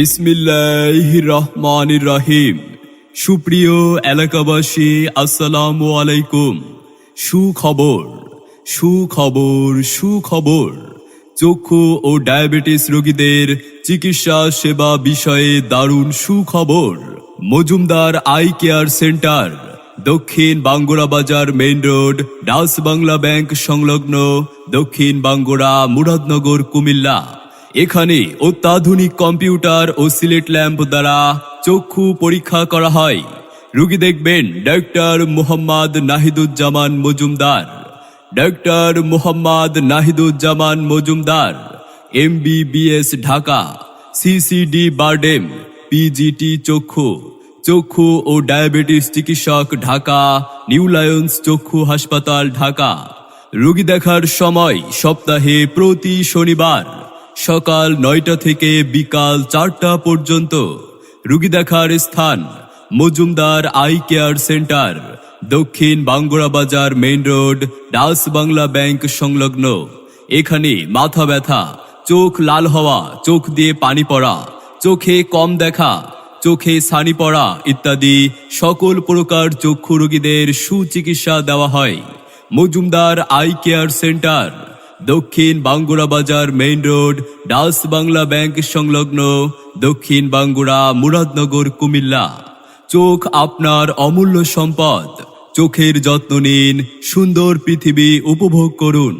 বিসমিল্লাহির রহমানির রহিম। সুপ্রিয় এলাকাবাসী, আসসালামু আলাইকুম। সুখবর সুখবর সুখবর চক্ষু ও ডায়াবেটিস রোগীদের চিকিৎসা সেবা বিষয়ে দারুণ সুখবর। মজুমদার আই কেয়ার সেন্টার, দক্ষিণ বাঙ্গুরা বাজার main road, Dutch Bangla bank সংলগ্ন, দক্ষিণ বাঙ্গুরা, মুরাদনগর, কুমিল্লা। এখানে অত্যাধুনিক কম্পিউটার ও সিলেট ল্যাম্প দ্বারা চক্ষু পরীক্ষা করা হয়। রোগী দেখবেন doctor Mohammad Nahiduzzaman Majumdar. Doctor Mohammad Nahiduzzaman Majumdar, MBBS Dhaka, CCD BIRDEM, PGT চক্ষু, চক্ষু ও ডায়াবেটিস চিকিৎসক ঢাকা, নিউ লায়ন্স চক্ষু হাসপাতাল ঢাকা। রোগী দেখার সময় সপ্তাহে প্রতি শনিবার সকাল 9টা থেকে বিকাল 4টা পর্যন্ত। রোগী দেখার স্থান মজুমদার আই কেয়ার সেন্টার, দক্ষিণ বাঙ্গুরা বাজার main road, Dutch Bangla bank সংলগ্ন। এখানে মাথা ব্যথা, চোখ লাল হওয়া, চোখ দিয়ে পানি পড়া, চোখে কম দেখা, চোখে ছানি পড়া ইত্যাদি সকল প্রকার চক্ষু রোগীদের সুচিকিৎসা দেওয়া হয়। মজুমদার আই কেয়ার সেন্টার, দক্ষিণ বাঙ্গুরা বাজার main road, Dutch Bangla bank সংলগ্ন, দক্ষিণ বাঙ্গুরা, মুরাদনগর, কুমিল্লা। চোখ আপনার অমূল্য সম্পদ। চোখের যত্ন নিন, সুন্দর পৃথিবী উপভোগ করুন।